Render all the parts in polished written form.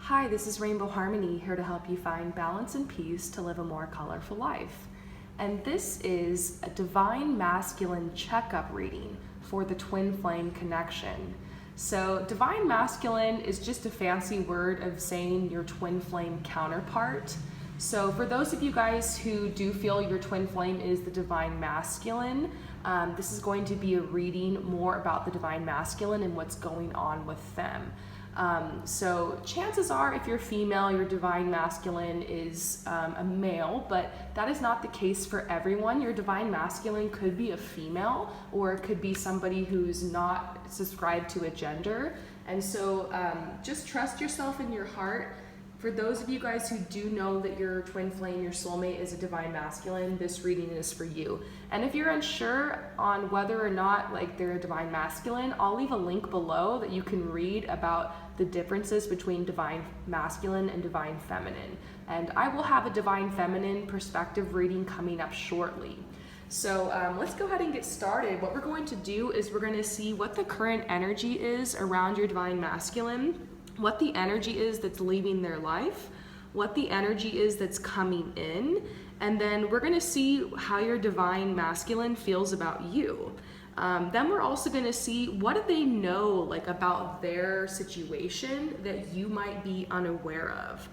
Hi, this is Rainbow Harmony, here to help you find balance and peace to live a more colorful life. And this is a Divine Masculine Checkup reading for the Twin Flame connection. So Divine Masculine is just a fancy word of saying your twin flame counterpart. So for those of you guys who do feel your twin flame is the Divine Masculine, this is going to be a reading more about the Divine Masculine and what's going on with them. So chances are, if you're female, your Divine Masculine is a male, but that is not the case for everyone. Your Divine Masculine could be a female, or it could be somebody who's not subscribed to a gender. And so just trust yourself in your heart. For those of you guys who do know that your twin flame, your soulmate, is a Divine Masculine, this reading is for you. And if you're unsure on whether or not they're a Divine Masculine, I'll leave a link below that you can read about the differences between Divine Masculine and Divine Feminine. And I will have a Divine Feminine perspective reading coming up shortly. So let's go ahead and get started. What we're going to do is we're going to see what the current energy is around your Divine Masculine, what the energy is that's leaving their life, what the energy is that's coming in, and then we're going to see how your Divine Masculine feels about you. Then we're also going to see what do they know about their situation that you might be unaware of.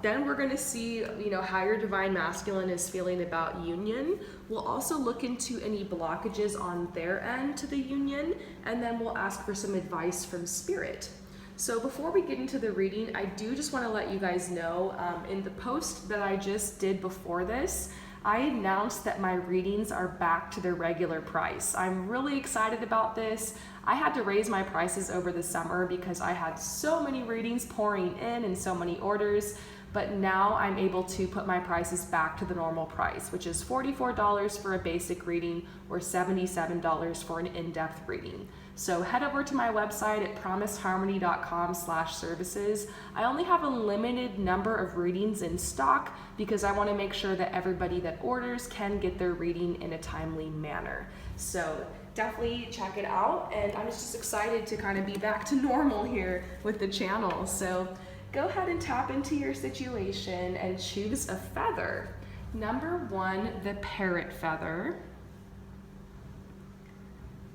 Then we're going to see how your Divine Masculine is feeling about union. We'll also look into any blockages on their end to the union, and then we'll ask for some advice from Spirit. So before we get into the reading, I do just want to let you guys know, in the post that I just did before this, I announced that my readings are back to their regular price. I'm really excited about this. I had to raise my prices over the summer because I had so many readings pouring in and so many orders, but now I'm able to put my prices back to the normal price, which is $44 for a basic reading or $77 for an in-depth reading. So head over to my website at promiseharmony.com/services. I only have a limited number of readings in stock because I want to make sure that everybody that orders can get their reading in a timely manner. So definitely check it out, and I'm just excited to kind of be back to normal here with the channel. So go ahead and tap into your situation and choose a feather. Number 1, the Parrot feather.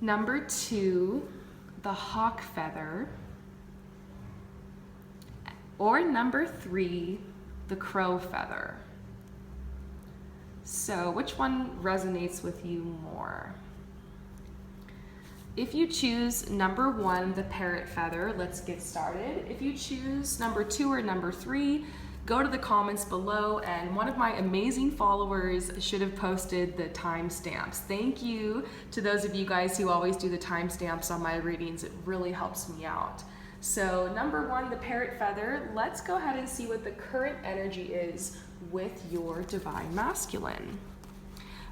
Number 2, the Hawk feather. Or number 3, the Crow feather. So which one resonates with you more? If you choose number 1, the Parrot feather, let's get started. If you choose number 2 or number 3, go to the comments below, and one of my amazing followers should have posted the timestamps. Thank you to those of you guys who always do the timestamps on my readings. It really helps me out. So number 1, the Parrot feather, let's go ahead and see what the current energy is with your Divine Masculine.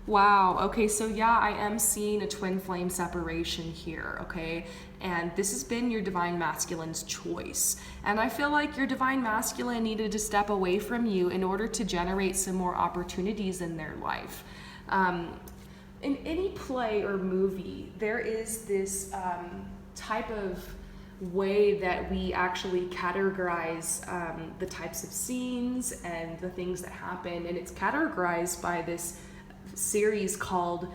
Wow, okay, so yeah, I am seeing a twin flame separation here, okay? And this has been your Divine Masculine's choice. And I feel like your Divine Masculine needed to step away from you in order to generate some more opportunities in their life. In any play or movie, there is this type of way that we actually categorize the types of scenes and the things that happen, and it's categorized by this series called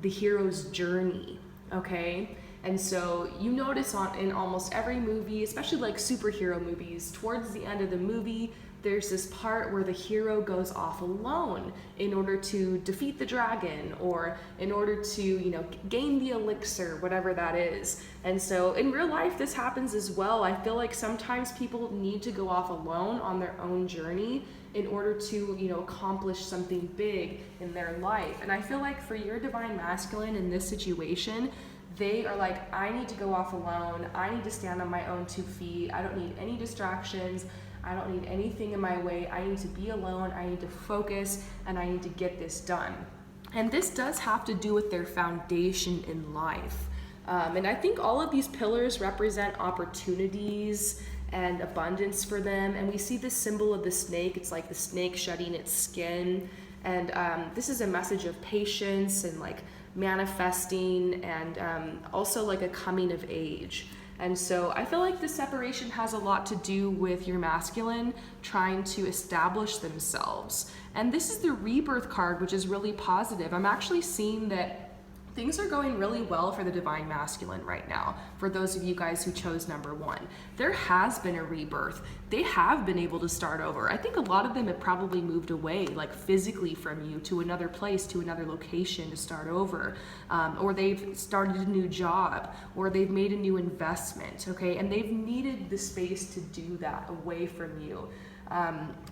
The Hero's Journey, okay? And so you notice in almost every movie, especially superhero movies, towards the end of the movie, there's this part where the hero goes off alone in order to defeat the dragon, or in order to, gain the elixir, whatever that is. And so in real life, this happens as well. I feel like sometimes people need to go off alone on their own journey in order to, accomplish something big in their life. And I feel like for your Divine Masculine in this situation, they are like, I need to go off alone. I need to stand on my own 2 feet. I don't need any distractions. I don't need anything in my way. I need to be alone. I need to focus, and I need to get this done. And this does have to do with their foundation in life. And I think all of these pillars represent opportunities and abundance for them. And we see this symbol of the snake. It's like the snake shedding its skin. And this is a message of patience and manifesting, and also a coming of age. And so I feel like this separation has a lot to do with your masculine trying to establish themselves. And this is the rebirth card, which is really positive. I'm actually seeing that things are going really well for the divine masculine right now. For those of you guys who chose number 1, there has been a rebirth. They have been able to start over. I think a lot of them have probably moved away, like physically from you, to another place, to another location to start over, or they've started a new job, or they've made a new investment, okay? And they've needed the space to do that away from you.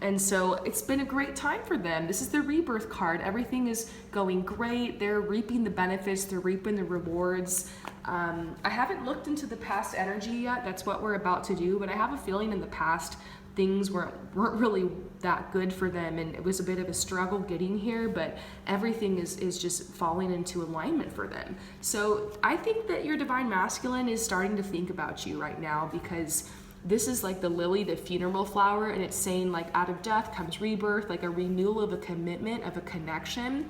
And so it's been a great time for them. This is the rebirth card. Everything is going great. They're reaping the benefits. They're reaping the rewards. I haven't looked into the past energy yet. That's what we're about to do. But I have a feeling in the past things weren't really that good for them, and it was a bit of a struggle getting here, but everything is just falling into alignment for them. So I think that your divine masculine is starting to think about you right now, because this is like the lily, the funeral flower, and it's saying like out of death comes rebirth, like a renewal of a commitment, of a connection.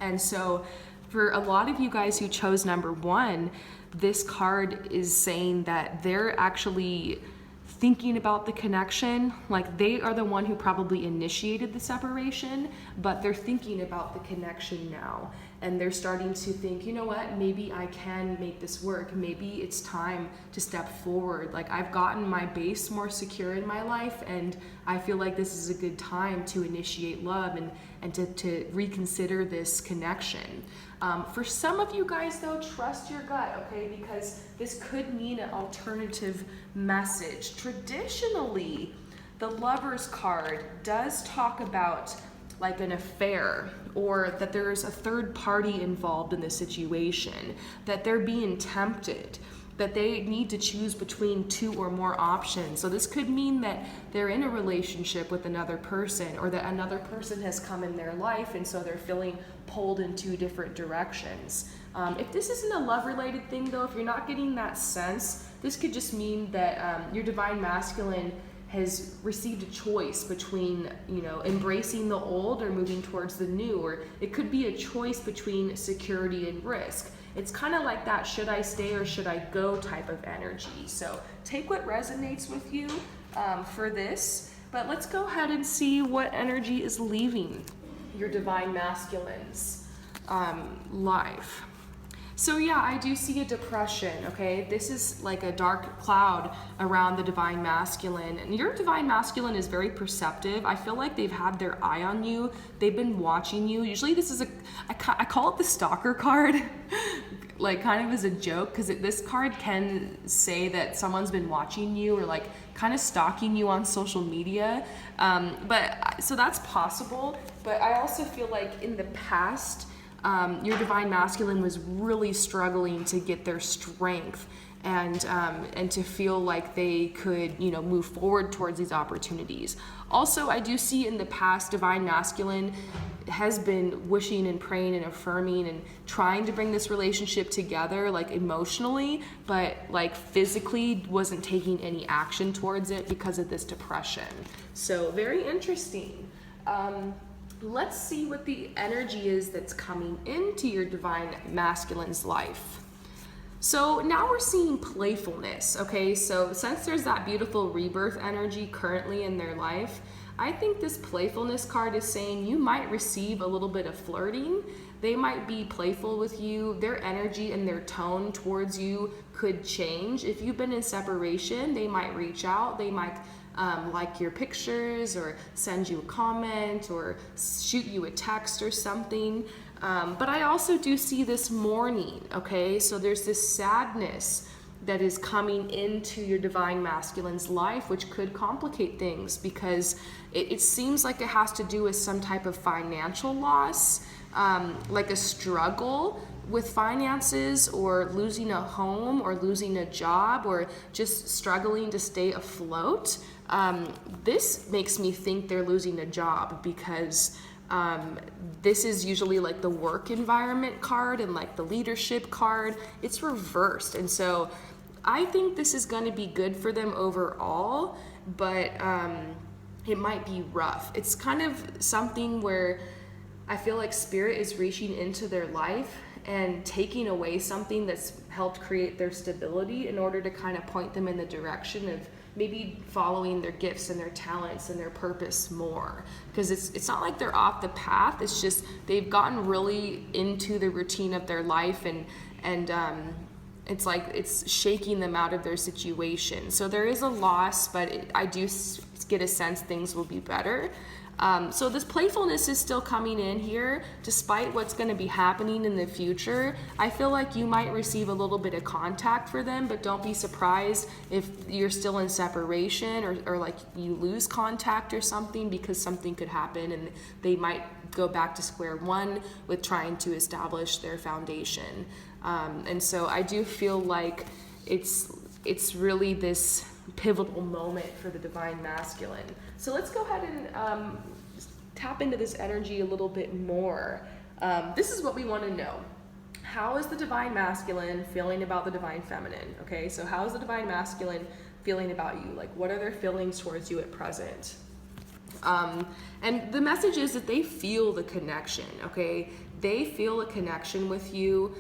And so for a lot of you guys who chose number 1, this card is saying that they're actually thinking about the connection. Like they are the one who probably initiated the separation, but they're thinking about the connection now. And they're starting to think, you know what, maybe I can make this work. Maybe it's time to step forward. Like I've gotten my base more secure in my life, and I feel like this is a good time to initiate love and to reconsider this connection. For some of you guys though, trust your gut, okay? Because this could mean an alternative message. Traditionally, the Lover's card does talk about like an affair, or that there's a third party involved in the situation, that they're being tempted, that they need to choose between 2 or more options. So this could mean that they're in a relationship with another person, or that another person has come in their life, and so they're feeling pulled in 2 different directions. If this isn't a love-related thing though, if you're not getting that sense, this could just mean that your divine masculine has received a choice between, you know, embracing the old or moving towards the new, or it could be a choice between security and risk. It's kind of like that should I stay or should I go type of energy. So take what resonates with you for this, but let's go ahead and see what energy is leaving your divine masculine's life. So yeah, I do see a depression, okay? This is like a dark cloud around the divine masculine. And your divine masculine is very perceptive. I feel like they've had their eye on you. They've been watching you. Usually this is I call it the stalker card, like kind of as a joke, because this card can say that someone's been watching you or like kind of stalking you on social media. So that's possible. But I also feel like in the past, your divine masculine was really struggling to get their strength and to feel like they could, you know, move forward towards these opportunities. Also, I do see in the past, divine masculine has been wishing and praying and affirming and trying to bring this relationship together, like emotionally, but like physically wasn't taking any action towards it because of this depression. So very interesting. Let's see what the energy is that's coming into your divine masculine's life. So now we're seeing playfulness, okay? So since there's that beautiful rebirth energy currently in their life, I think this playfulness card is saying you might receive a little bit of flirting. They might be playful with you. Their energy and their tone towards you could change. If you've been in separation, they might reach out. They might like your pictures or send you a comment or shoot you a text or something. But I also do see this mourning, okay? So there's this sadness that is coming into your divine masculine's life, which could complicate things because it seems like it has to do with some type of financial loss, like a struggle with finances or losing a home or losing a job or just struggling to stay afloat. This makes me think they're losing a job because this is usually like the work environment card and like the leadership card. It's reversed. And so I think this is going to be good for them overall, but it might be rough. It's kind of something where I feel like spirit is reaching into their life and taking away something that's helped create their stability in order to kind of point them in the direction of maybe following their gifts and their talents and their purpose more. Because it's not like they're off the path, it's just they've gotten really into the routine of their life, and it's like it's shaking them out of their situation. So there is a loss, but I do get a sense things will be better. So this playfulness is still coming in here, despite what's going to be happening in the future. I feel like you might receive a little bit of contact for them, but don't be surprised if you're still in separation, or like you lose contact or something, because something could happen and they might go back to square one with trying to establish their foundation. And so I do feel like it's really this pivotal moment for the divine masculine. So let's go ahead and tap into this energy a little bit more. This is what we want to know. How is the divine masculine feeling about the divine feminine? Okay, so how is the divine masculine feeling about you? Like, what are their feelings towards you at present? And the message is that they feel the connection, okay? They feel a connection with you.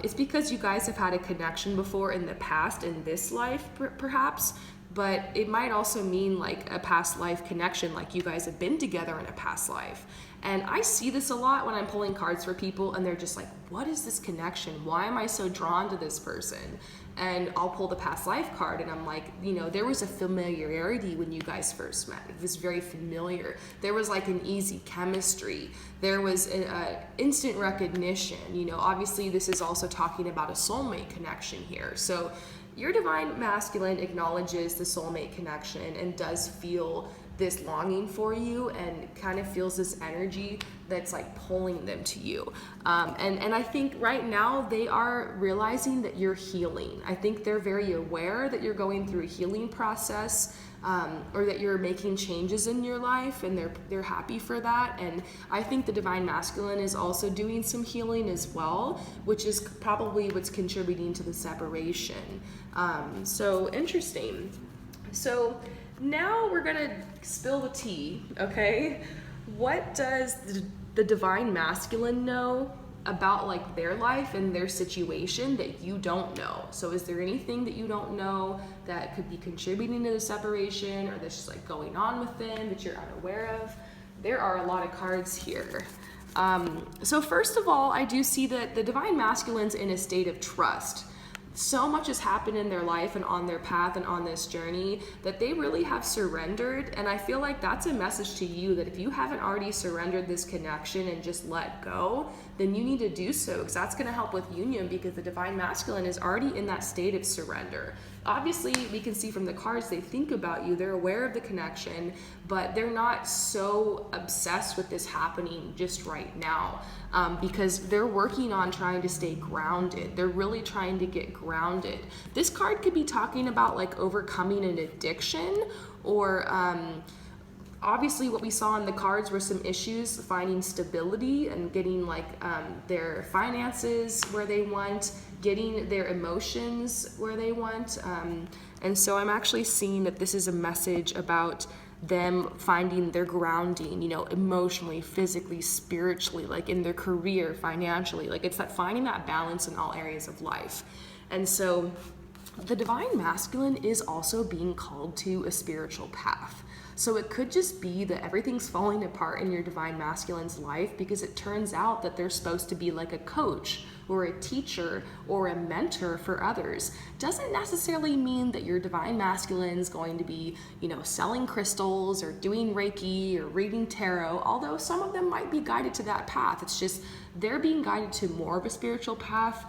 It's because you guys have had a connection before in the past, in this life perhaps, but it might also mean like a past life connection, like you guys have been together in a past life. And I see this a lot when I'm pulling cards for people and they're just like, what is this connection? Why am I so drawn to this person? And I'll pull the past life card and I'm like, you know, there was a familiarity when you guys first met. It was very familiar. There was like an easy chemistry. There was an instant recognition. You know, obviously this is also talking about a soulmate connection here. So your divine masculine acknowledges the soulmate connection and does feel this longing for you, and kind of feels this energy that's like pulling them to you. And I think right now they are realizing that you're healing. I think they're very aware that you're going through a healing process, or that you're making changes in your life, and they're happy for that. And I think the divine masculine is also doing some healing as well, which is probably what's contributing to the separation. So interesting. So now we're gonna spill the tea, okay? What does the divine masculine know about like their life and their situation that you don't know? So is there anything that you don't know that could be contributing to the separation, or that's just like going on with them that you're unaware of? There are a lot of cards here. So first of all, I do see that the divine masculine's in a state of trust. So much has happened in their life and on their path and on this journey that they really have surrendered. And I feel like that's a message to you, that if you haven't already surrendered this connection and just let go, then you need to do so, because that's going to help with union, because the divine masculine is already in that state of surrender. Obviously, we can see from the cards they think about you, they're aware of the connection, but they're not so obsessed with this happening just right now, because they're working on trying to stay grounded. They're really trying to get grounded. This card could be talking about like overcoming an addiction, or obviously what we saw in the cards were some issues finding stability and getting like their finances where they want, getting their emotions where they want. And so I'm actually seeing that this is a message about them finding their grounding, you know, emotionally, physically, spiritually, like in their career, financially. Like it's that finding that balance in all areas of life. And so the divine masculine is also being called to a spiritual path. So it could just be that everything's falling apart in your divine masculine's life because it turns out that they're supposed to be like a coach or a teacher or a mentor for others. Doesn't necessarily mean that your divine masculine is going to be, you know, selling crystals or doing Reiki or reading tarot, although some of them might be guided to that path. It's just they're being guided to more of a spiritual path,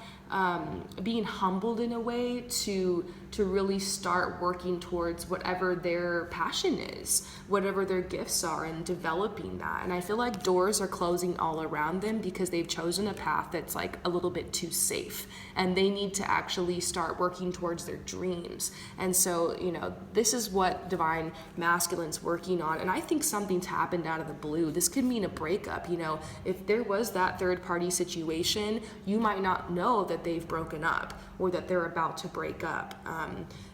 being humbled in a way to really start working towards whatever their passion is, whatever their gifts are, and developing that. And I feel like doors are closing all around them because they've chosen a path that's like a little bit too safe, and they need to actually start working towards their dreams. And so, you know, this is what divine masculine's working on. And I think something's happened out of the blue. This could mean a breakup. You know, if there was that third party situation, you might not know that they've broken up or that they're about to break up.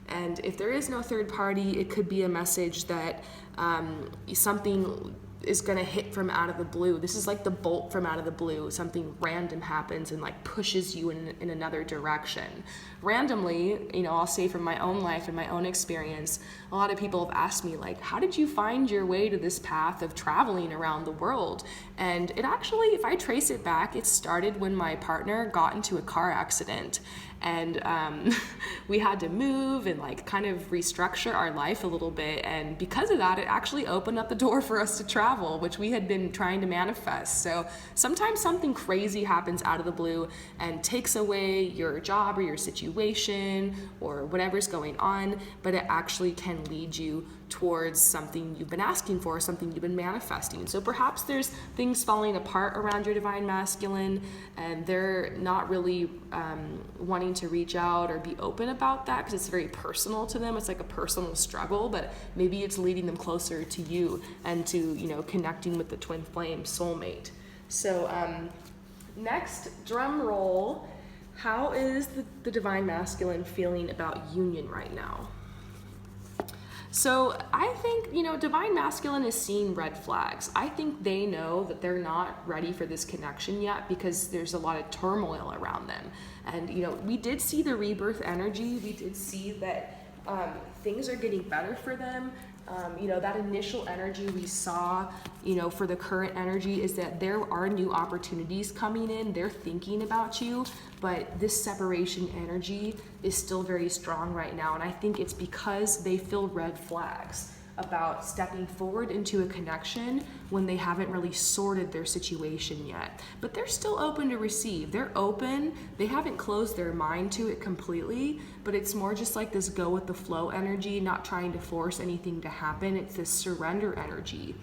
And if there is no third party, it could be a message that something is going to hit from out of the blue. This is like the bolt from out of the blue. Something random happens and like pushes you in another direction. Randomly, I'll say from my own life and my own experience, a lot of people have asked me like, how did you find your way to this path of traveling around the world? And it actually, if I trace it back, it started when my partner got into a car accident. And we had to move and like kind of restructure our life a little bit. And because of that, it actually opened up the door for us to travel, which we had been trying to manifest. So sometimes something crazy happens out of the blue and takes away your job or your situation or whatever's going on, but it actually can lead you towards something you've been asking for, something you've been manifesting. So perhaps there's things falling apart around your divine masculine and they're not really wanting to reach out or be open about that because it's very personal to them. It's like a personal struggle, but maybe it's leading them closer to you and to, connecting with the twin flame soulmate. So next, drum roll. How is the divine masculine feeling about union right now? So I think, divine masculine is seeing red flags. I think they know that they're not ready for this connection yet because there's a lot of turmoil around them. And, we did see the rebirth energy. We did see that things are getting better for them. That initial energy we saw, for the current energy is that there are new opportunities coming in. They're thinking about you, but this separation energy is still very strong right now. And I think it's because they feel red flags about stepping forward into a connection when they haven't really sorted their situation yet. But they're still open to receive. They're open. They haven't closed their mind to it completely, but it's more just like this go with the flow energy, not trying to force anything to happen. It's this surrender energy.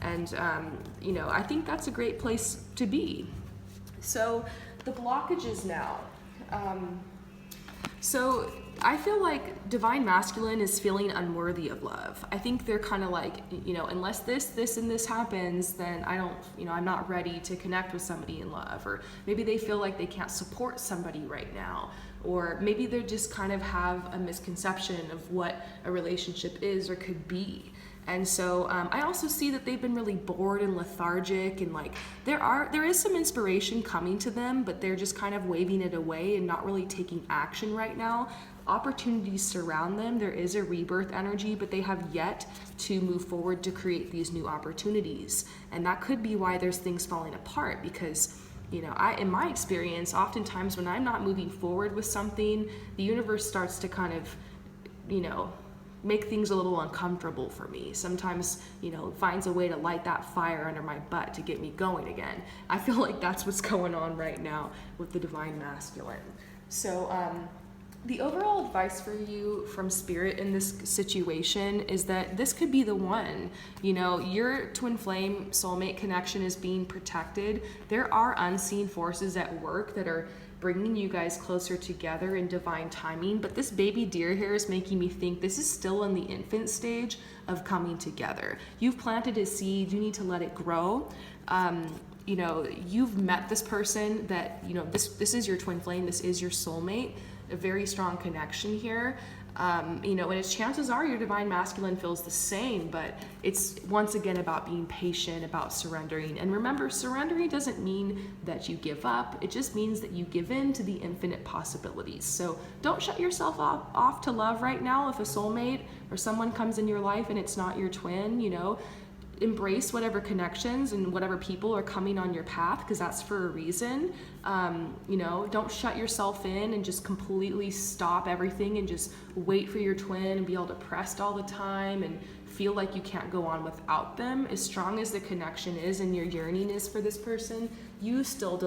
And, I think that's a great place to be. So the blockages now. So I feel like divine masculine is feeling unworthy of love. I think they're kind of like, unless this, and this happens, then I don't, I'm not ready to connect with somebody in love. Or maybe they feel like they can't support somebody right now. Or maybe they just kind of have a misconception of what a relationship is or could be. And so I also see that they've been really bored and lethargic, and like there is some inspiration coming to them, but they're just kind of waving it away and not really taking action right now. Opportunities surround them. There is a rebirth energy, but they have yet to move forward to create these new opportunities. And that could be why there's things falling apart because in my experience, oftentimes when I'm not moving forward with something, the universe starts to kind of, make things a little uncomfortable for me. Sometimes, finds a way to light that fire under my butt to get me going again. I feel like that's what's going on right now with the divine masculine. So, the overall advice for you from Spirit in this situation is that this could be the one. Your twin flame soulmate connection is being protected. There are unseen forces at work that are bringing you guys closer together in divine timing, but this baby deer hair is making me think this is still in the infant stage of coming together. You've planted a seed, you need to let it grow. You've met this person that, this is your twin flame, this is your soulmate, a very strong connection here. And its chances are your divine masculine feels the same, but it's once again about being patient, about surrendering. And remember, surrendering doesn't mean that you give up. It just means that you give in to the infinite possibilities. So don't shut yourself off to love right now. If a soulmate or someone comes in your life and it's not your twin, embrace whatever connections and whatever people are coming on your path, because that's for a reason. Don't shut yourself in and just completely stop everything and just wait for your twin and be all depressed all the time and feel like you can't go on without them. As strong as the connection is and your yearning is for this person, you still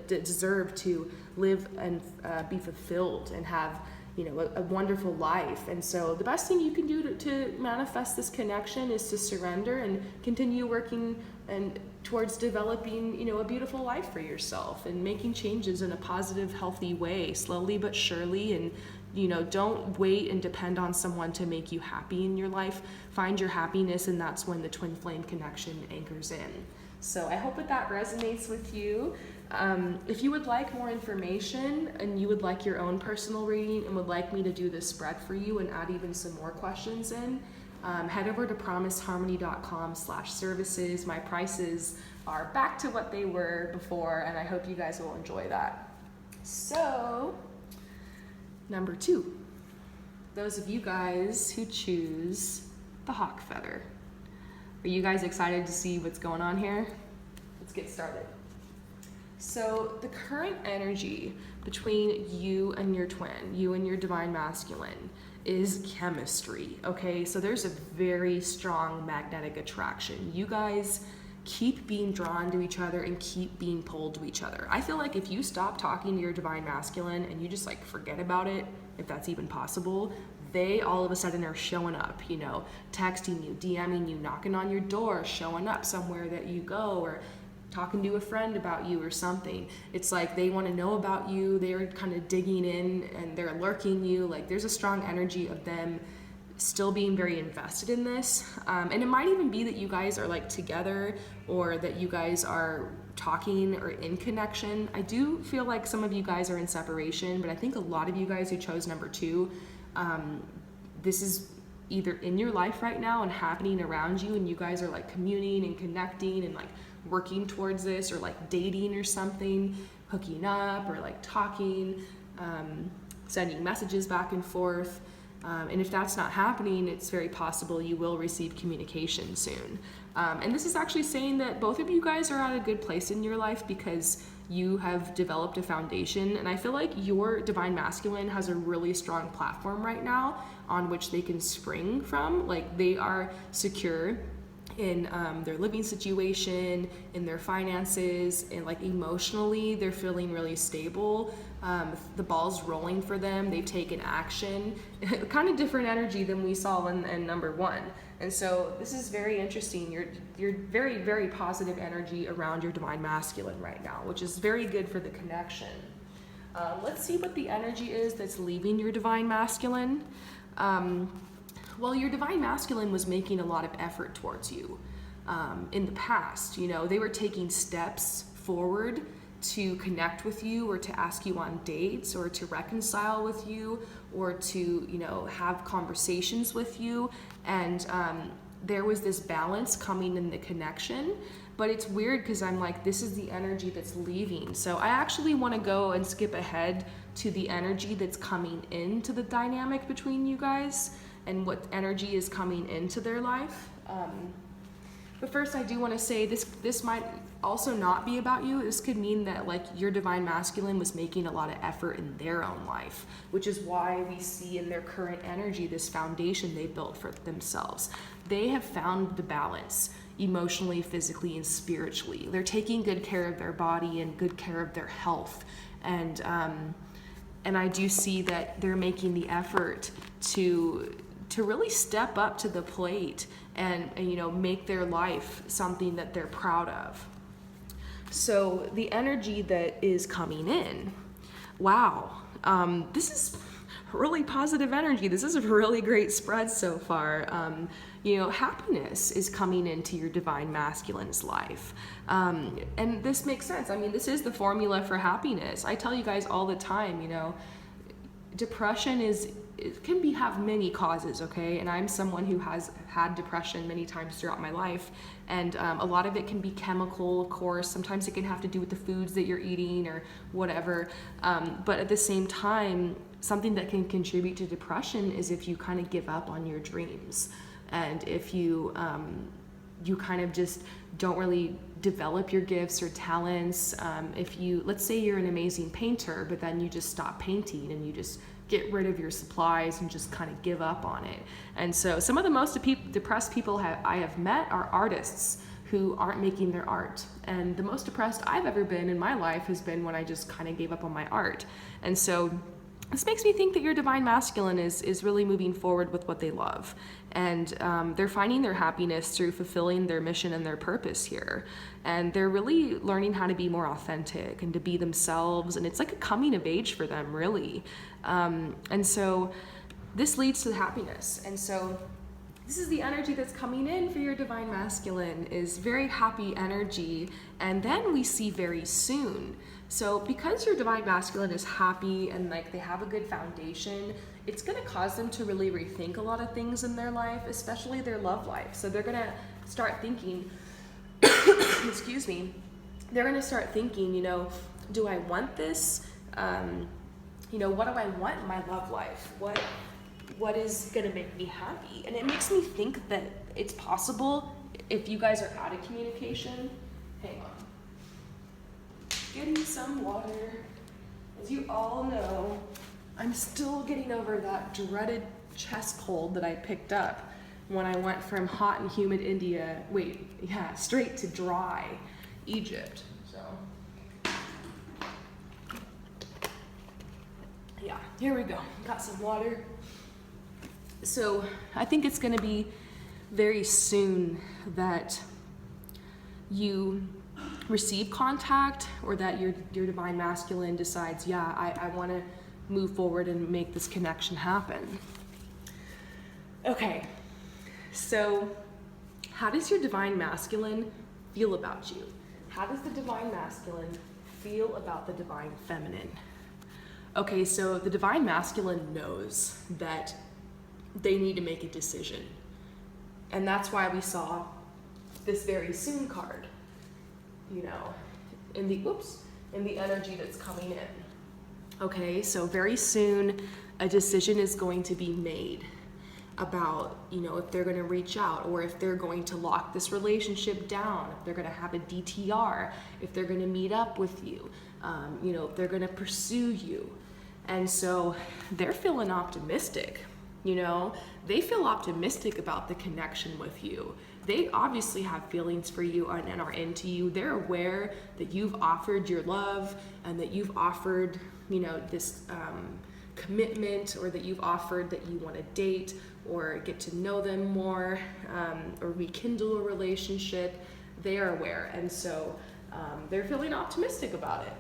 deserve to live and be fulfilled and have a wonderful life. And so the best thing you can do to manifest this connection is to surrender and continue working and towards developing, a beautiful life for yourself and making changes in a positive, healthy way, slowly but surely. And, don't wait and depend on someone to make you happy in your life. Find your happiness, and that's when the twin flame connection anchors in. So I hope that resonates with you. If you would like more information and you would like your own personal reading and would like me to do this spread for you and add even some more questions in, Head over to promiseharmony.com/services. My prices are back to what they were before, and I hope you guys will enjoy that. So, number 2, those of you guys who choose the hawk feather. Are you guys excited to see what's going on here? Let's get started. So the current energy between you and your twin, you and your divine masculine, is chemistry, okay? So there's a very strong magnetic attraction. You guys keep being drawn to each other and keep being pulled to each other. I feel like if you stop talking to your divine masculine and you just like forget about it, if that's even possible, they all of a sudden are showing up, you know, texting you, DMing you, knocking on your door, showing up somewhere that you go, or talking to a friend about you or something. It's like they want to know about you. They're kind of digging in and they're lurking you. Like there's a strong energy of them still being very invested in this. And it might even be that you guys are like together, or that you guys are talking or in connection. I do feel like some of you guys are in separation, but I think a lot of you guys who chose number 2, this is either in your life right now and happening around you, and you guys are like communing and connecting and like working towards this, or like dating or something, hooking up, or like talking, sending messages back and forth. And if that's not happening, it's very possible you will receive communication soon. And this is actually saying that both of you guys are at a good place in your life because you have developed a foundation. And I feel like your divine masculine has a really strong platform right now on which they can spring from. Like they are secure in their living situation, in their finances, and like emotionally, they're feeling really stable. The ball's rolling for them. They've taken action. Kind of different energy than we saw in number 1. And so this is very interesting. You're very, very positive energy around your divine masculine right now, which is very good for the connection. Let's see what the energy is that's leaving your divine masculine. Well, your divine masculine was making a lot of effort towards you in the past. You know, they were taking steps forward to connect with you, or to ask you on dates, or to reconcile with you, or to, you know, have conversations with you. And there was this balance coming in the connection. But it's weird because I'm like, this is the energy that's leaving. So I actually want to go and skip ahead to the energy that's coming into the dynamic between you guys, and what energy is coming into their life. But first, I do want to say this might also not be about you. This could mean that like your divine masculine was making a lot of effort in their own life, which is why we see in their current energy this foundation they built for themselves. They have found the balance emotionally, physically, and spiritually. They're taking good care of their body and good care of their health. And I do see that they're making the effort to really step up to the plate and you know, make their life something that they're proud of. So the energy that is coming in, wow, this is really positive energy. This is a really great spread so far. You know, happiness is coming into your divine masculine's life. And this makes sense. I mean, this is the formula for happiness. I tell you guys all the time, you know, depression have many causes, okay? And I'm someone who has had depression many times throughout my life. And a lot of it can be chemical, of course. Sometimes it can have to do with the foods that you're eating or whatever. But at the same time, something that can contribute to depression is if you kind of give up on your dreams. And if you kind of just don't really develop your gifts or talents. If you, let's say you're an amazing painter, but then you just stop painting and you just get rid of your supplies and just kind of give up on it. And so some of the most depressed people I have met are artists who aren't making their art. And the most depressed I've ever been in my life has been when I just kind of gave up on my art. And so this makes me think that your divine masculine is really moving forward with what they love. And they're finding their happiness through fulfilling their mission and their purpose here. And they're really learning how to be more authentic and to be themselves. And it's like a coming of age for them, really. And so this leads to happiness. And so this is the energy that's coming in for your divine masculine, is very happy energy. And then we see very soon. So because your divine masculine is happy and like they have a good foundation, it's going to cause them to really rethink a lot of things in their life, especially their love life. So they're going to start thinking, excuse me, they're going to start thinking, you know, do I want this? You know, what do I want in my love life? What is going to make me happy? And it makes me think that it's possible, if you guys are out of communication, hang on, getting some water. As you all know, I'm still getting over that dreaded chest cold that I picked up when I went from hot and humid India, straight to dry Egypt. So, yeah, here we go. Got some water. So I think it's going to be very soon that you receive contact, or that your divine masculine decides, yeah, I want to move forward and make this connection happen. Okay, so how does your divine masculine feel about you? How does the divine masculine feel about the divine feminine? Okay, so the divine masculine knows that they need to make a decision. And that's why we saw this very soon card, you know, in the energy that's coming in. Okay, so very soon a decision is going to be made about, you know, if they're going to reach out, or if they're going to lock this relationship down, if they're going to have a DTR, if they're going to meet up with you, you know, if they're going to pursue you. And so they're feeling optimistic, you know, they feel optimistic about the connection with you. They obviously have feelings for you and are into you. They're aware that you've offered your love, and that you've offered, you know, this commitment, or that you've offered that you want to date or get to know them more, or rekindle a relationship. They are aware, and so they're feeling optimistic about it.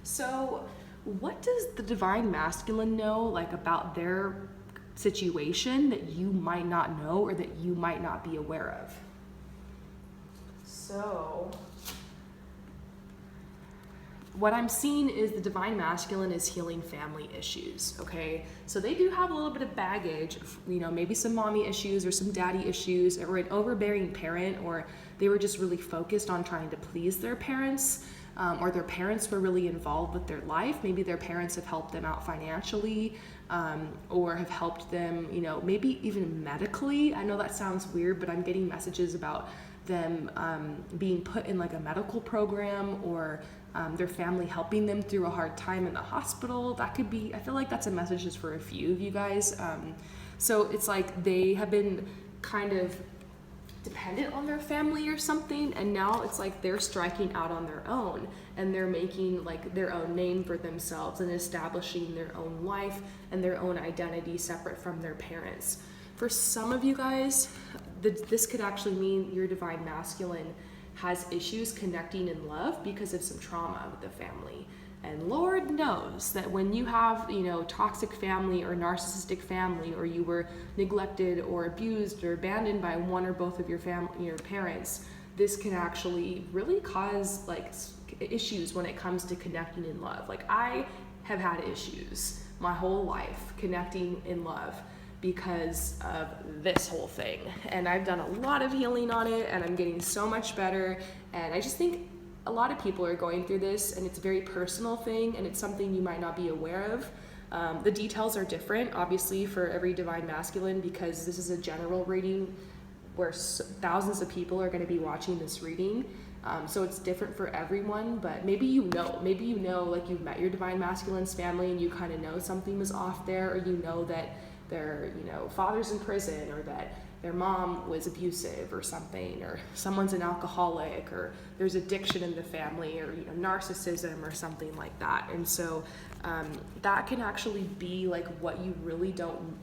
So what does the divine masculine know, like, about their situation that you might not know, or that you might not be aware of? So what I'm seeing is the divine masculine is healing family issues, okay? So they do have a little bit of baggage, you know, maybe some mommy issues or some daddy issues, or an overbearing parent, or they were just really focused on trying to please their parents, or their parents were really involved with their life. Maybe their parents have helped them out financially, or have helped them, you know, maybe even medically. I know that sounds weird, but I'm getting messages about them being put in like a medical program, or their family helping them through a hard time in the hospital. That could be, I feel like that's a message just for a few of you guys. So it's like they have been kind of dependent on their family or something, and now it's like they're striking out on their own, and they're making like their own name for themselves and establishing their own life and their own identity separate from their parents. For some of you guys, this could actually mean your divine masculine has issues connecting in love because of some trauma with the family. And Lord knows that when you have, you know, toxic family or narcissistic family, or you were neglected or abused or abandoned by one or both of your parents, this can actually really cause like issues when it comes to connecting in love. Like, I have had issues my whole life connecting in love because of this whole thing. And I've done a lot of healing on it, and I'm getting so much better. And I just think a lot of people are going through this, and it's a very personal thing, and it's something you might not be aware of. The details are different, obviously, for every divine masculine, because this is a general reading where thousands of people are going to be watching this reading. So it's different for everyone, but maybe you know, like, you've met your divine masculine's family and you kind of know something was off there, or you know that their, you know, father's in prison, or that their mom was abusive or something, or someone's an alcoholic, or there's addiction in the family, or, you know, narcissism or something like that. And so that can actually be like what you really don't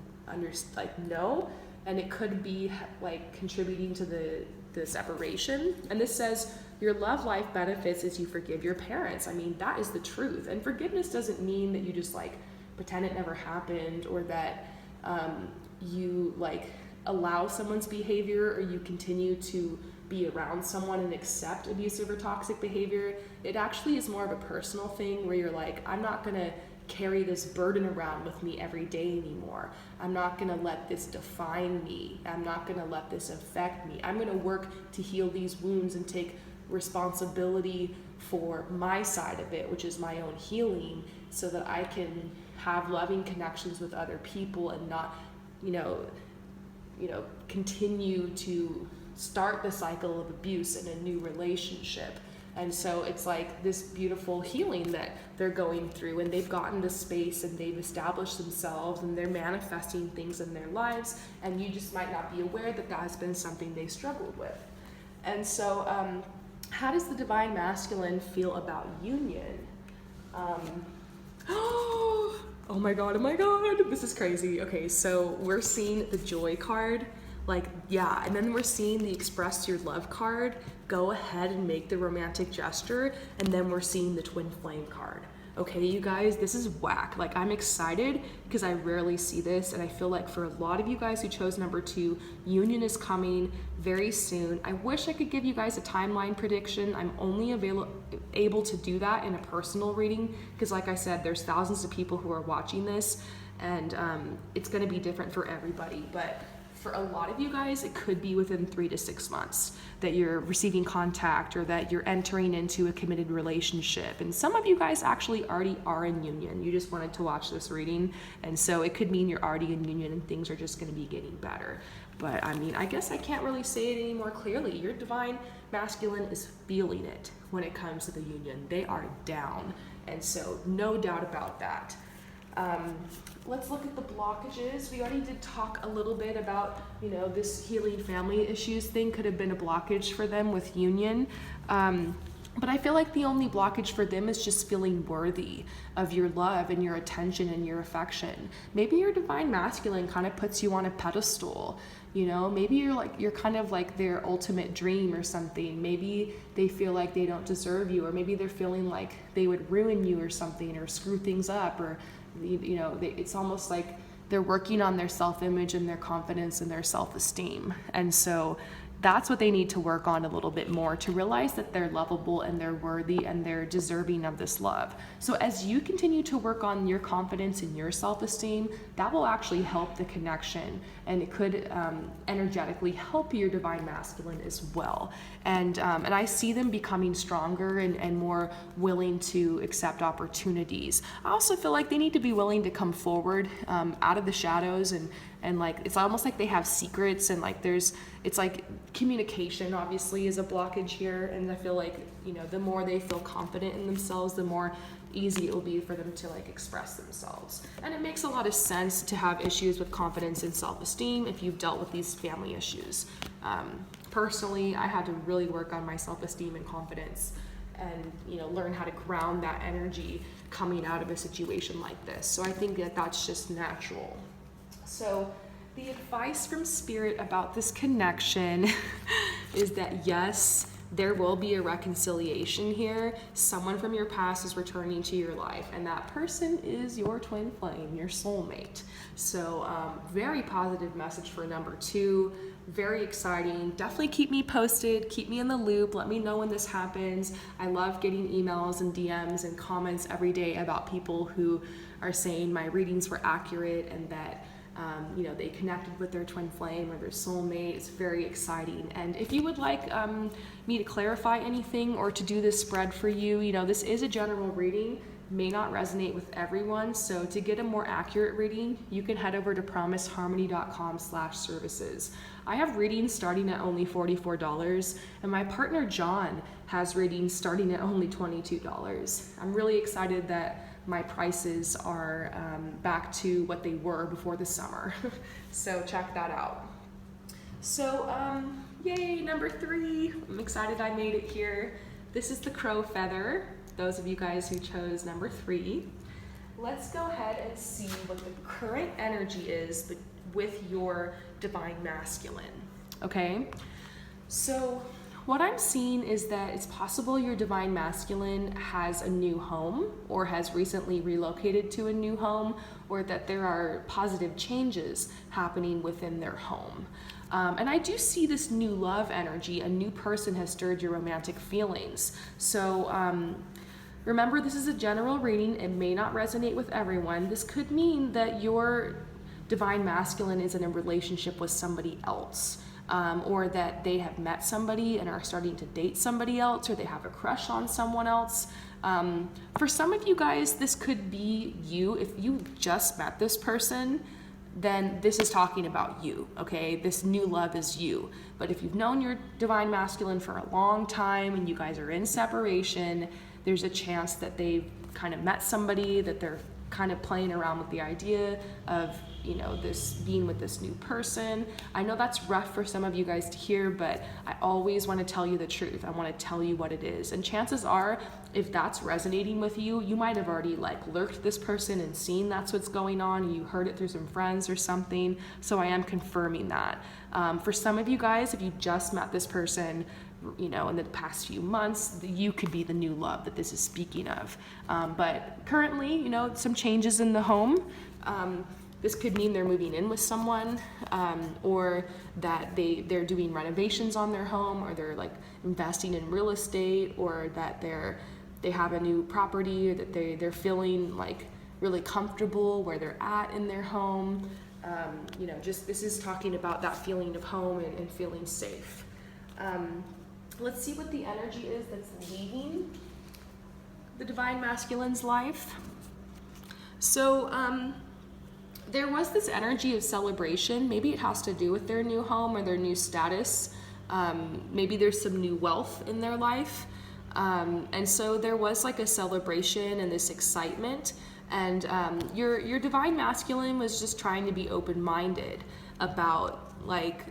know, and it could be like contributing to the separation. And this says your love life benefits as you forgive your parents. I mean, that is the truth. And forgiveness doesn't mean that you just like pretend it never happened, or that you like allow someone's behavior, or you continue to be around someone and accept abusive or toxic behavior. It actually is more of a personal thing where you're like, I'm not gonna carry this burden around with me every day anymore. I'm not gonna let this define me. I'm not gonna let this affect me. I'm gonna work to heal these wounds and take responsibility for my side of it, which is my own healing, so that I can have loving connections with other people and not, continue to start the cycle of abuse in a new relationship. And so it's like this beautiful healing that they're going through, and they've gotten to space and they've established themselves and they're manifesting things in their lives, and you just might not be aware that that has been something they struggled with. And so how does the divine masculine feel about union? Oh my god, this is crazy. Okay, so we're seeing the joy card, and then we're seeing the express your love card, go ahead and make the romantic gesture, and then we're seeing the twin flame card. Okay, you guys, this is whack. I'm excited because I rarely see this, and I feel like for a lot of you guys who chose number 2, union is coming very soon. I wish I could give you guys a timeline prediction. I'm only able to do that in a personal reading because, like I said, there's thousands of people who are watching this, and it's going to be different for everybody. But for a lot of you guys, it could be within 3 to 6 months that you're receiving contact or that you're entering into a committed relationship. And some of you guys actually already are in union. You just wanted to watch this reading. And so it could mean you're already in union and things are just going to be getting better. But I guess I can't really say it any more clearly. Your divine masculine is feeling it when it comes to the union. They are down. And so no doubt about that. Let's look at the blockages. We already did talk a little bit about, this healing family issues thing could have been a blockage for them with union. But I feel like the only blockage for them is just feeling worthy of your love and your attention and your affection. Maybe your divine masculine kind of puts you on a pedestal. Maybe you're kind of like their ultimate dream or something. Maybe they feel like they don't deserve you, or maybe they're feeling like they would ruin you or something, or screw things up, or it's almost like they're working on their self-image and their confidence and their self-esteem. And so that's what they need to work on a little bit more, to realize that they're lovable and they're worthy and they're deserving of this love. So as you continue to work on your confidence and your self-esteem, that will actually help the connection, and it could energetically help your divine masculine as well. And I see them becoming stronger and more willing to accept opportunities. I also feel like they need to be willing to come forward out of the shadows, and it's almost like they have secrets, and it's like communication obviously is a blockage here. And I feel like, the more they feel confident in themselves, the more easy it will be for them to express themselves. And it makes a lot of sense to have issues with confidence and self-esteem if you've dealt with these family issues. Personally, I had to really work on my self-esteem and confidence, and learn how to ground that energy coming out of a situation like this. So I think that that's just natural. So the advice from Spirit about this connection is that yes, there will be a reconciliation here. Someone from your past is returning to your life, and that person is your twin flame, your soulmate. So very positive message for number 2. Very exciting. Definitely keep me posted, keep me in the loop, let me know when this happens. I love getting emails and DMs and comments every day about people who are saying my readings were accurate and that they connected with their twin flame or their soulmate. It's very exciting. And if you would like me to clarify anything or to do this spread for you, this is a general reading, may not resonate with everyone. So to get a more accurate reading, you can head over to promiseharmony.com/services. I have readings starting at only $44, and my partner John has readings starting at only $22. I'm really excited that my prices are back to what they were before the summer. So check that out. So yay, number 3. I'm excited I made it here. This is the crow feather, those of you guys who chose number 3. Let's go ahead and see what the current energy is with your divine masculine. Okay, so what I'm seeing is that it's possible your divine masculine has a new home or has recently relocated to a new home, or that there are positive changes happening within their home. And I do see this new love energy. A new person has stirred your romantic feelings. So Remember, this is a general reading. It may not resonate with everyone. This could mean that your divine masculine is in a relationship with somebody else, or that they have met somebody and are starting to date somebody else, or they have a crush on someone else. For some of you guys, this could be you. If you just met this person, then this is talking about you, okay? This new love is you. But if you've known your divine masculine for a long time and you guys are in separation, there's a chance that they've kind of met somebody, that they're kind of playing around with the idea of, you know, this being with this new person. I know that's rough for some of you guys to hear, but I always want to tell you the truth. I want to tell you what it is. And chances are, if that's resonating with you, you might have already like lurked this person and seen that's what's going on, and you heard it through some friends or something. So I am confirming that. For some of you guys, if you just met this person, you know, in the past few months, you could be the new love that this is speaking of. But currently, you know, some changes in the home. This could mean they're moving in with someone, or that they're doing renovations on their home, or they're like investing in real estate, or that they have a new property, or that they're feeling like really comfortable where they're at in their home. You know, just this is talking about that feeling of home and feeling safe. Let's see what the energy is that's leaving the divine masculine's life. So there was this energy of celebration. Maybe it has to do with their new home or their new status. Maybe there's some new wealth in their life. And so there was like a celebration and this excitement. And your divine masculine was just trying to be open-minded about like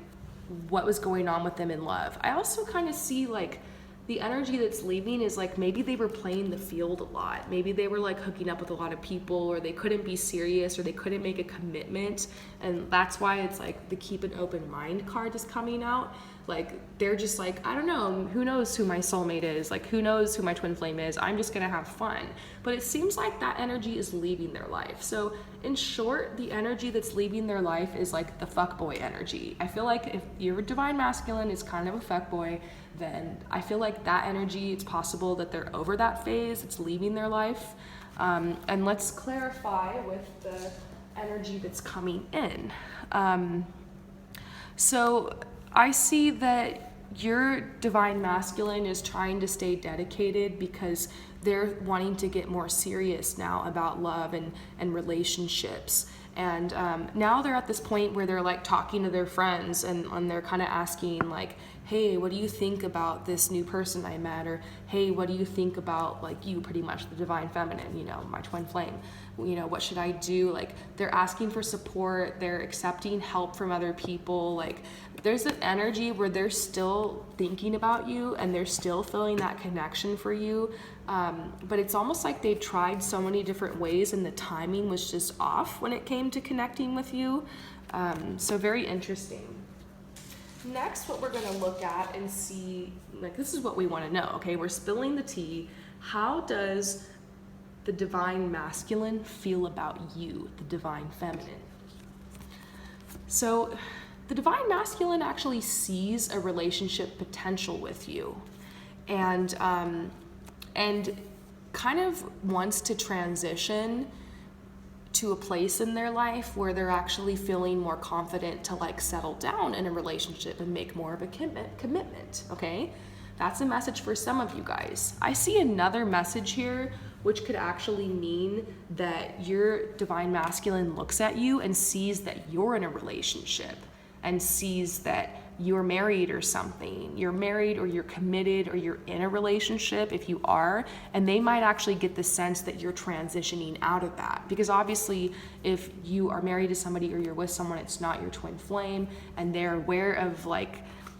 what was going on with them in love. I also kind of see like the energy that's leaving is like maybe they were playing the field a lot. Maybe they were like hooking up with a lot of people, or they couldn't be serious, or they couldn't make a commitment. And that's why it's like the keep an open mind card is coming out. Like they're just like, I don't know, who knows who my soulmate is? Like who knows who my twin flame is? I'm just gonna have fun. But it seems like that energy is leaving their life. So in short, the energy that's leaving their life is like the fuckboy energy. I feel like if your divine masculine is kind of a fuckboy, then I feel like that energy, it's possible that they're over that phase, it's leaving their life. And let's clarify with the energy that's coming in. So I see that your divine masculine is trying to stay dedicated because they're wanting to get more serious now about love and relationships. And now they're at this point where they're like talking to their friends and they're kind of asking like, hey, what do you think about this new person I met? Or hey, what do you think about like you, pretty much the divine feminine, you know, my twin flame? You know, what should I do? Like they're asking for support, they're accepting help from other people. Like there's an energy where they're still thinking about you and they're still feeling that connection for you. But it's almost like they've tried so many different ways and the timing was just off when it came to connecting with you. So very interesting. Next, what we're going to look at and see, like this is what we want to know, okay? We're spilling the tea. How does the divine masculine feel about you, the divine feminine? So the divine masculine actually sees a relationship potential with you and kind of wants to transition to a place in their life where they're actually feeling more confident to like settle down in a relationship and make more of a commitment, okay? That's a message for some of you guys. I see another message here which could actually mean that your divine masculine looks at you and sees that you're in a relationship and sees that you're married or something. You're married or you're committed or you're in a relationship if you are, and they might actually get the sense that you're transitioning out of that. Because obviously if you are married to somebody or you're with someone, it's not your twin flame and they're aware of like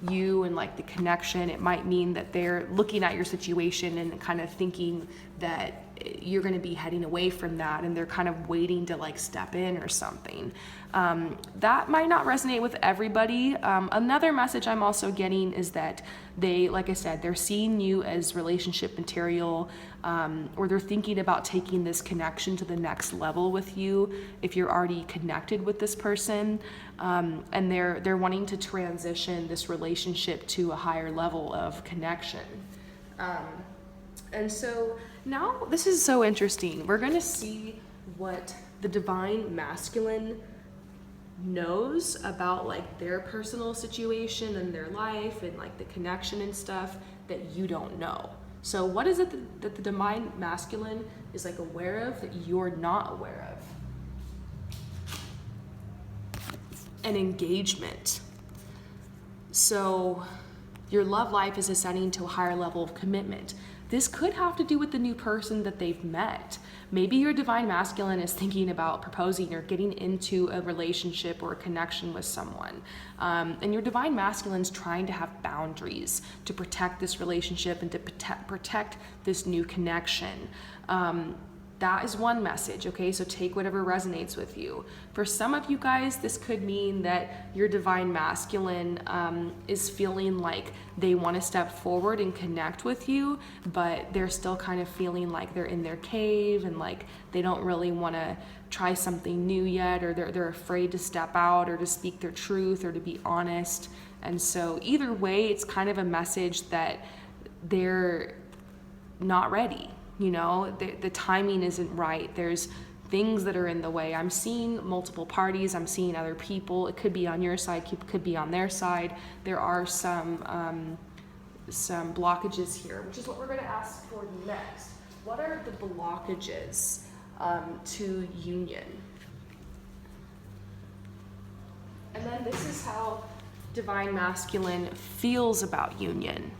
you and like the connection, it might mean that they're looking at your situation and kind of thinking that you're going to be heading away from that and they're kind of waiting to like step in or something. That might not resonate with everybody. Another message I'm also getting is that they, like I said, they're seeing you as relationship material, or they're thinking about taking this connection to the next level with you if you're already connected with this person, and they're wanting to transition this relationship to a higher level of connection. And so now this is so interesting. We're going to see what the divine masculine knows about like their personal situation and their life and like the connection and stuff that you don't know. So what is it that the divine masculine is like aware of that you're not aware of? An engagement. So your love life is ascending to a higher level of commitment. This could have to do with the new person that they've met. Maybe your divine masculine is thinking about proposing or getting into a relationship or a connection with someone. And your divine masculine is trying to have boundaries to protect this relationship and to protect this new connection. That is one message, okay? So take whatever resonates with you. For some of you guys, this could mean that your divine masculine is feeling like they want to step forward and connect with you, but they're still kind of feeling like they're in their cave and like they don't really want to try something new yet, or they're afraid to step out or to speak their truth or to be honest. And so either way, it's kind of a message that they're not ready. You know, the timing isn't right. There's things that are in the way. I'm seeing multiple parties. I'm seeing other people. It could be on your side, could be on their side. There are some blockages here, which is what we're going to ask for next. What are the blockages to union? And then this is how divine masculine feels about union.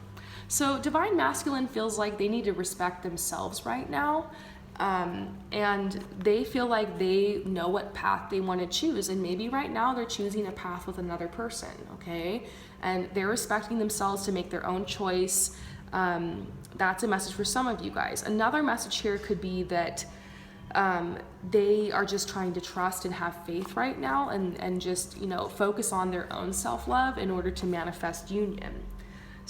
So divine masculine feels like they need to respect themselves right now, and they feel like they know what path they want to choose, and maybe right now they're choosing a path with another person, okay? And they're respecting themselves to make their own choice. That's a message for some of you guys. Another message here could be that they are just trying to trust and have faith right now, and just, you know, focus on their own self-love in order to manifest union.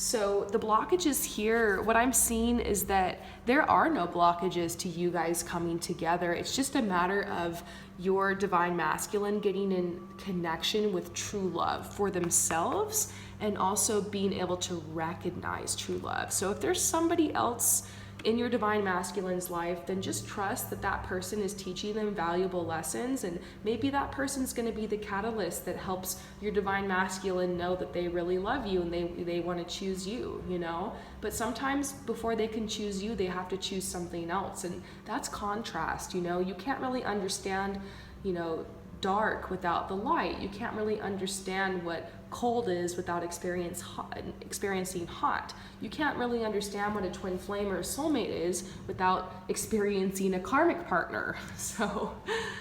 So the blockages here, what I'm seeing is that there are no blockages to you guys coming together. It's just a matter of your divine masculine getting in connection with true love for themselves and also being able to recognize true love. So if there's somebody else in your divine masculine's life, then just trust that that person is teaching them valuable lessons, and maybe that person's going to be the catalyst that helps your divine masculine know that they really love you and they want to choose you, you know. But sometimes before they can choose you, they have to choose something else, and that's contrast. You know, you can't really understand, you know, dark without the light. You can't really understand what cold is without experiencing hot. You can't really understand what a twin flame or a soulmate is without experiencing a karmic partner. So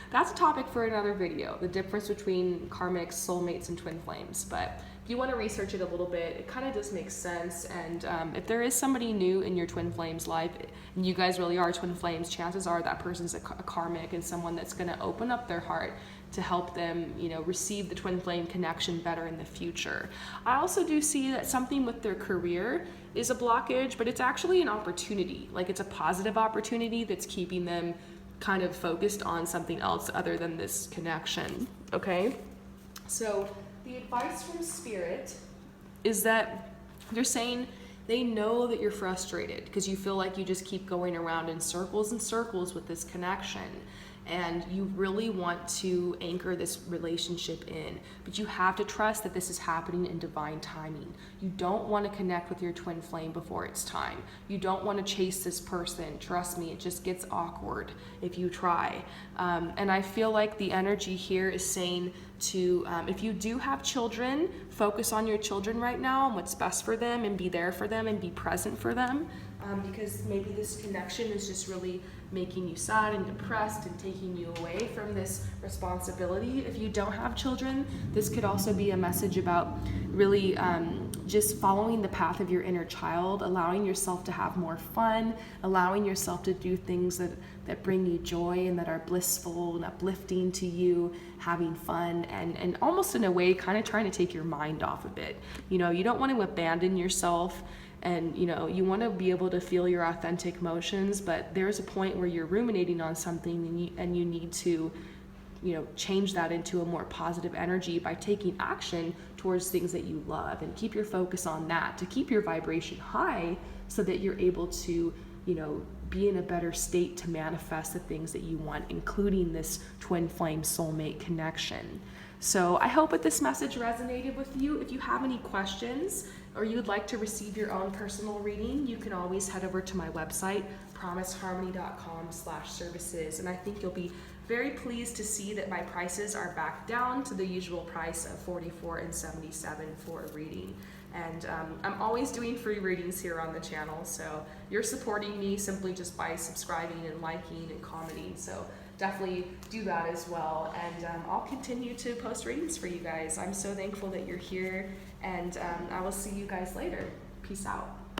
that's a topic for another video, the difference between karmics, soulmates, and twin flames. But if you want to research it a little bit, it kind of does make sense. And if there is somebody new in your twin flame's life, and you guys really are twin flames, chances are that person's a karmic and someone that's going to open up their heart to help them, you know, receive the twin flame connection better in the future. I also do see that something with their career is a blockage, but it's actually an opportunity. Like, it's a positive opportunity that's keeping them kind of focused on something else other than this connection, okay? So the advice from Spirit is that they're saying they know that you're frustrated because you feel like you just keep going around in circles and circles with this connection. And you really want to anchor this relationship in, but you have to trust that this is happening in divine timing. You don't want to connect with your twin flame before it's time. You don't want to chase this person. Trust me, it just gets awkward if you try. And I feel like the energy here is saying to, if you do have children, focus on your children right now and what's best for them, and be there for them and be present for them. Because maybe this connection is just really making you sad and depressed and taking you away from this responsibility. If you don't have children, this could also be a message about really just following the path of your inner child, allowing yourself to have more fun, allowing yourself to do things that bring you joy and that are blissful and uplifting to you, having fun, and almost in a way kind of trying to take your mind off a bit. You know, you don't want to abandon yourself. And, you know, you want to be able to feel your authentic emotions, but there's a point where you're ruminating on something and you need to, you know, change that into a more positive energy by taking action towards things that you love, and keep your focus on that to keep your vibration high so that you're able to be in a better state to manifest the things that you want, including this twin flame soulmate connection. So I hope that this message resonated with you. If you have any questions or you'd like to receive your own personal reading, you can always head over to my website, promiseharmony.com/services. And I think you'll be very pleased to see that my prices are back down to the usual price of $44 and $77 for a reading. And I'm always doing free readings here on the channel, so you're supporting me simply just by subscribing and liking and commenting. So definitely do that as well. And I'll continue to post readings for you guys. I'm so thankful that you're here, and I will see you guys later. Peace out.